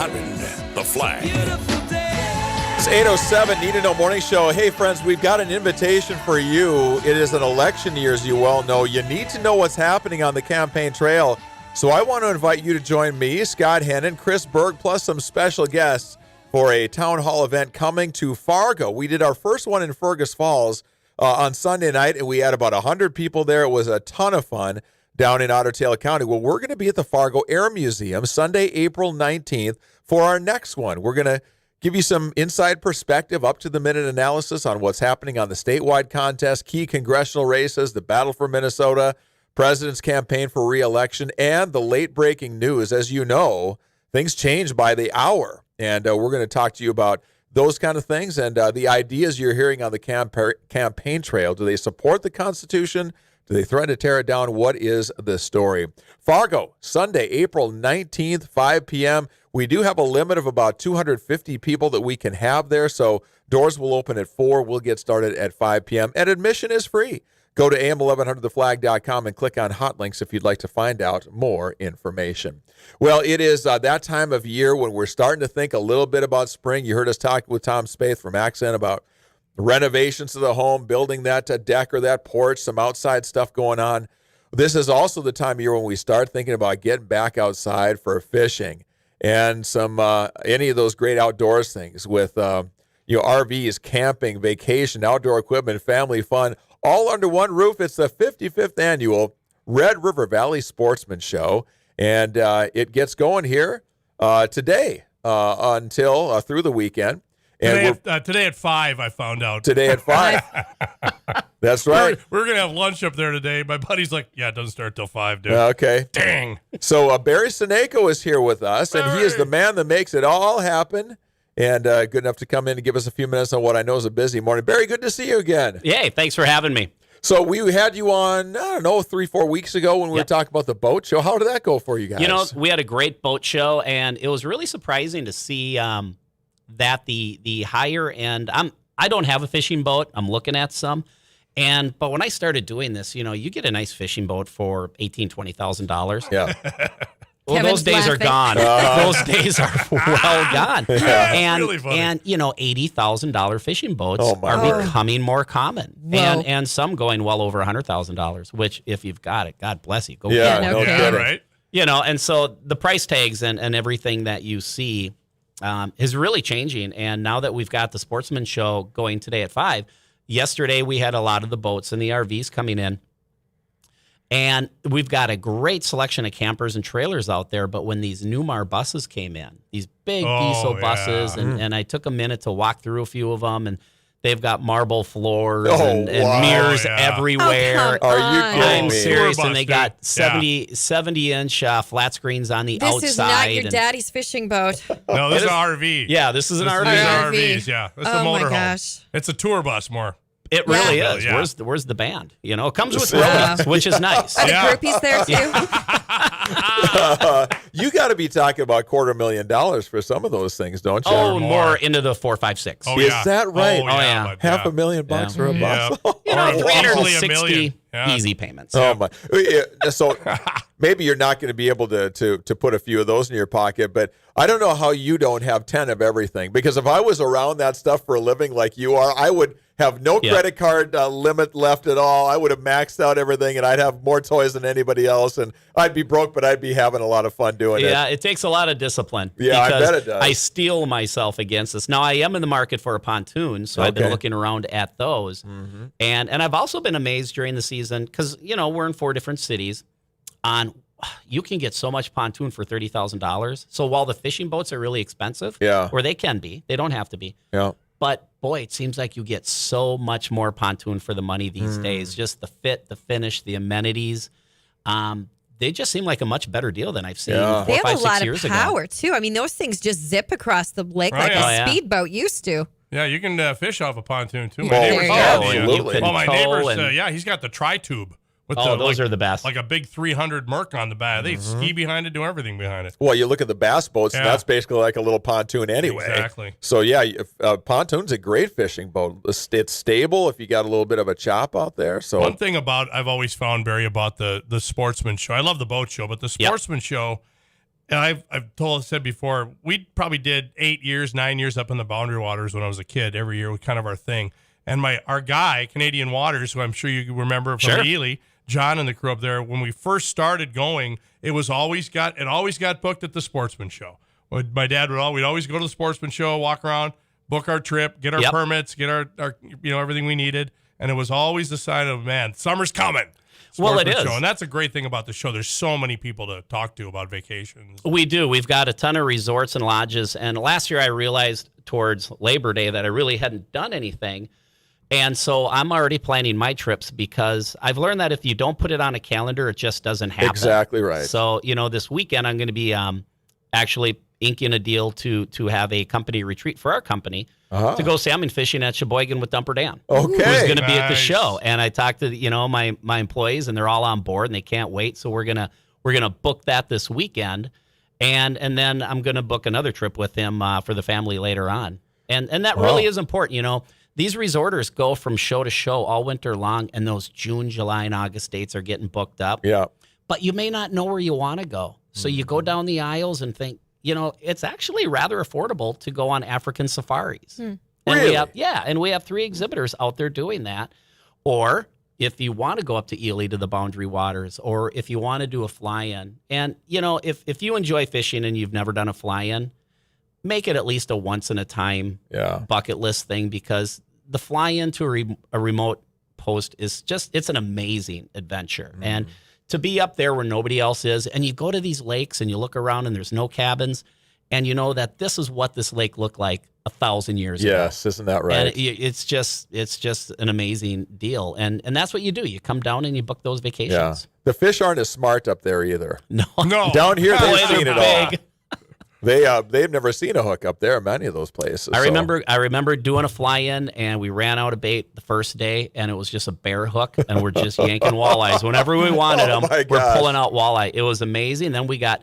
The Flag. It's 8:07, Need to Know Morning Show. Hey, friends, we've got an invitation for you. It is an election year, as you well know. You need to know what's happening on the campaign trail. So I want to invite you to join me, Scott Hennon, Chris Berg, plus some special guests for a town hall event coming to Fargo. We did our first one in Fergus Falls on Sunday night, and we had about 100 people there. It was a ton of fun down in Otter Tail County. Well, we're going to be at the Fargo Air Museum Sunday, April 19th for our next one. We're going to give you some inside perspective, up-to-the-minute analysis on what's happening on the statewide contest, key congressional races, the battle for Minnesota, president's campaign for re-election, and the late-breaking news. As you know, things change by the hour, and we're going to talk to you about those kind of things and the ideas you're hearing on the campaign trail. Do they support the Constitution? Do they threaten to tear it down? What is the story? Fargo, Sunday, April 19th, 5 p.m. We do have a limit of about 250 people that we can have there, so doors will open at 4. We'll get started at 5 p.m., and admission is free. Go to am1100theflag.com and click on hot links if you'd like to find out more information. Well, it is that time of year when we're starting to think a little bit about spring. You heard us talk with Tom Spaeth from Accent about renovations to the home, building that deck or that porch, some outside stuff going on. This is also the time of year when we start thinking about getting back outside for fishing and some any of those great outdoors things with RVs, camping, vacation, outdoor equipment, family fun, all under one roof. It's the 55th annual Red River Valley Sportsmen Show, and it gets going here today until through the weekend. And today at 5, I found out. Today at 5. That's right. We're going to have lunch up there today. My buddy's like, yeah, it doesn't start till 5, dude. Okay. Dang. So Barry Cenaiko is here with us, and he is the man that makes it all happen. And good enough to come in and give us a few minutes on what I know is a busy morning. Barry, good to see you again. Yay, thanks for having me. So we had you on, 3-4 weeks ago when we were talking about the boat show. How did that go for you guys? You know, we had a great boat show, and it was really surprising to see that the higher end, I don't have a fishing boat. I'm looking at some. But when I started doing this, you get a nice fishing boat for $18,000, $20,000. Yeah. Well, Kevin's those days laughing. are gone. Those days are well gone. Yeah. And Really funny. and $80,000 fishing boats Oh, my are Lord. becoming more common, Whoa. and some going well over $100,000. Which, if you've got it, God bless you. Go Yeah, get it. no Yeah, kidding. right? And so the price tags and everything that you see is really changing. And now that we've got the Sportsman Show going today at 5, yesterday we had a lot of the boats and the RVs coming in. And we've got a great selection of campers and trailers out there. But when these Newmar buses came in, these big diesel buses, and I took a minute to walk through a few of them, and they've got marble floors and wow. mirrors Yeah. everywhere. Oh, Are come you on. kidding I'm me? serious, Tour and they bus, got dude. 70-inch flat screens on the This outside. is not your and- daddy's fishing boat. No, this is an RV. Yeah, this is an This RV. is RV. RVs, yeah. It's a Oh, my motorhome. gosh. It's a tour bus more. It really Yeah. is. Yeah. Where's the band? It comes with Yeah. roadies, which is nice. Are the Yeah. groupies there too? You got to be talking about $250,000 for some of those things, don't you? Oh, more. more into the 4, 5, 6. Oh, Is yeah. that right? Oh, Oh, yeah. but $500,000 for a bus? Yeah. Or easily $1 360 million. Yeah. easy payments. Oh my! Yeah, so maybe you're not going to be able to put a few of those in your pocket, but I don't know how you don't have 10 of everything. Because if I was around that stuff for a living like you are, I would have no Yeah. credit card limit left at all. I would have maxed out everything, and I'd have more toys than anybody else, and I'd be broke, but I'd be having a lot of fun doing it. Yeah, it takes a lot of discipline. Yeah, I because bet it does. I steel myself against this. Now, I am in the market for a pontoon, so I've been Okay. looking around at those. And I've also been amazed during the season, because, we're in 4 different cities, you can get so much pontoon for $30,000. So while the fishing boats are really expensive, Yeah. or they can be, they don't have to be. Yeah. But boy, it seems like you get so much more pontoon for the money these days. Just the fit, the finish, the amenities. They just seem like a much better deal than I've seen Yeah. 4, They have 5, a 6 lot of years power ago. too. I mean, those things just zip across the lake like yeah. Oh, a yeah. speedboat used to. Yeah, you can fish off a pontoon, too. Oh, My neighbor's you got go. the, Absolutely. Well, my Tow neighbor's, and- he's got the tri-tube. With Oh, those are the best. Like a big 300 Merc on the back. They ski behind it, do everything behind it. Well, you look at the bass boats, and Yeah. that's basically like a little pontoon anyway. Exactly. So, yeah, pontoon's a great fishing boat. It's stable if you got a little bit of a chop out there. So One thing I've always found, Barry, about the Sportsman Show, I love the boat show, but the Sportsman Show, And I've said before, we probably did 8 years, 9 years up in the Boundary Waters when I was a kid. Every year was kind of our thing. And our guy, Canadian Waters, who I'm sure you remember from Ely, John and the crew up there, when we first started going, it always got booked at the Sportsman Show. My dad we'd always go to the Sportsman Show, walk around, book our trip, get our permits, get our everything we needed, and it was always the sign of, man, summer's coming. Well, it is. Show. And that's a great thing about the show. There's so many people to talk to about vacations. We do. We've got a ton of resorts and lodges. And last year I realized towards Labor Day that I really hadn't done anything. And so I'm already planning my trips because I've learned that if you don't put it on a calendar, it just doesn't happen. Exactly right. So, this weekend I'm going to be actually inking a deal to have a company retreat for our company to go salmon fishing at Sheboygan with Dumper Dan. Okay. Who's going to be at the show. And I talked to, my employees, and they're all on board and they can't wait. So we're going to book that this weekend. And then I'm going to book another trip with him for the family later on. And that really is important. These resorters go from show to show all winter long, and those June, July, and August dates are getting booked up. Yeah. But you may not know where you want to go. So you go down the aisles and think, it's actually rather affordable to go on African safaris. And Really? we have 3 exhibitors out there doing that. Or if you want to go up to Ely to the Boundary Waters, or if you want to do a fly-in. And, if you enjoy fishing and you've never done a fly-in, make it at least a once-in-a-time bucket list thing, because the fly-in to a remote post is it's an amazing adventure. And to be up there where nobody else is, and you go to these lakes and you look around and there's no cabins, and you know that this is what this lake looked like 1,000 years ago. Yes, isn't that right? And it's just an amazing deal. And that's what you do. You come down and you book those vacations. Yeah. The fish aren't as smart up there either. No. Down here, Boy, they've seen they're it all. big. They've never seen a hook up there in many of those places. I remember doing a fly-in, and we ran out of bait the first day, and it was just a bear hook, and we're just yanking walleyes whenever we wanted them. We're pulling out walleye. It was amazing. Then we're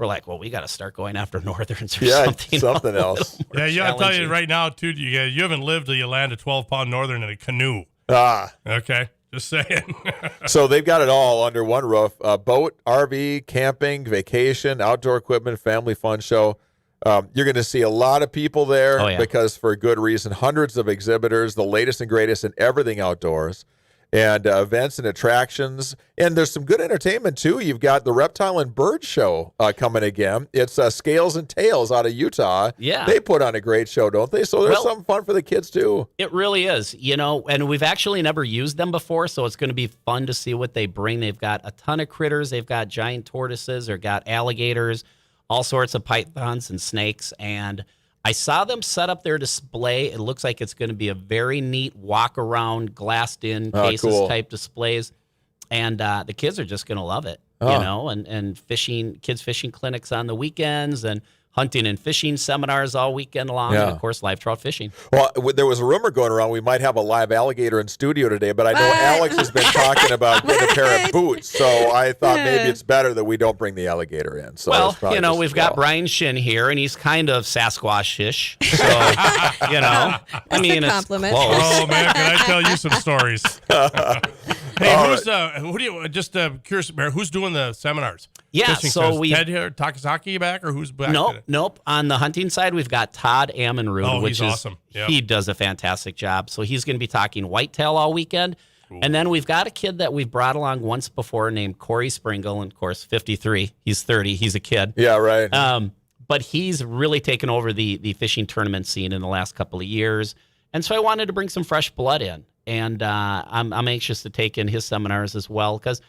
like, well, we got to start going after northerns or something else. Yeah, I'll tell you right now, too. You haven't lived till you land a 12-pound northern in a canoe. Okay. Just saying. So they've got it all under one roof. Boat, RV, camping, vacation, outdoor equipment, family fun show. You're going to see a lot of people there because for good reason. Hundreds of exhibitors, the latest and greatest in everything outdoors, and events and attractions. And there's some good entertainment, too. You've got the Reptile and Bird Show coming again. It's Scales and Tails out of Utah. Yeah. They put on a great show, don't they? So there's something fun for the kids, too. It really is, and we've actually never used them before, so it's going to be fun to see what they bring. They've got a ton of critters. They've got giant tortoises. They've got alligators, all sorts of pythons and snakes, and I saw them set up their display. It looks like it's going to be a very neat walk-around, glassed-in cases type displays. And the kids are just going to love it, and kids fishing clinics on the weekends, and hunting and fishing seminars all weekend long, and, of course, live trout fishing. Well, there was a rumor going around we might have a live alligator in studio today, but I know Alex has been talking about getting a pair of boots, so I thought maybe it's better that we don't bring the alligator in. So we've got Brian Shin here, and he's kind of Sasquatch-ish, so, I mean, it's compliment. close. Oh, man, can I tell you some stories? Hey, curious, who's doing the seminars? Yeah, Fishing so seminars? we Ted here, Takasaki back, or who's back? Nope. On the hunting side, we've got Todd Ammonrood, which he's is awesome. Yep. He does a fantastic job. So he's going to be talking whitetail all weekend. Cool. And then we've got a kid that we've brought along once before named Corey Springle, and of course, 53. He's 30. He's a kid. Yeah, right. But he's really taken over the fishing tournament scene in the last couple of years. And so I wanted to bring some fresh blood in. And I'm anxious to take in his seminars as well, because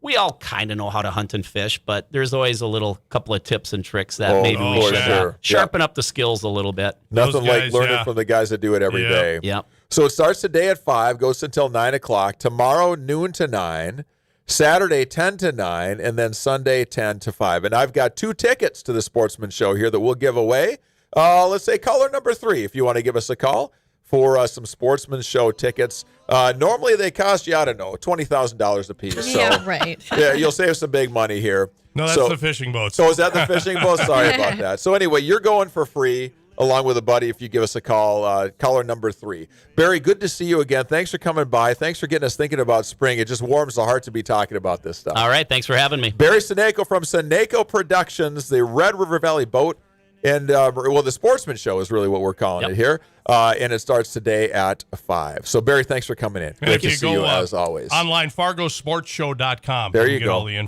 we all kind of know how to hunt and fish, but there's always a little couple of tips and tricks that maybe we should sharpen up the skills a little bit. Nothing like learning from the guys that do it every day. Yep. So it starts today at 5, goes until 9 o'clock. Tomorrow, noon to 9. Saturday, 10 to 9. And then Sunday, 10 to 5. And I've got 2 tickets to the Sportsman Show here that we'll give away. Let's say caller number 3, if you want to give us a call for some Sportsman Show tickets. Normally they cost you, I don't know, $20,000 a piece. So, yeah, right. Yeah, you'll save some big money here. No, that's the fishing boats. So is that the fishing boat? Sorry about that. So anyway, you're going for free. along with a buddy if you give us a call. Caller number 3. Barry, good to see you again. Thanks for coming by. Thanks for getting us thinking about spring. It just warms the heart to be talking about this stuff. All right. Thanks for having me. Barry Cenaiko from Cenaiko Productions, the Red River Valley Boat, and the Sportsman Show is really what we're calling it here. And it starts today at 5. So, Barry, thanks for coming in. Great to see you as always. Online, FargoSportsShow.com. There you get go. all the info.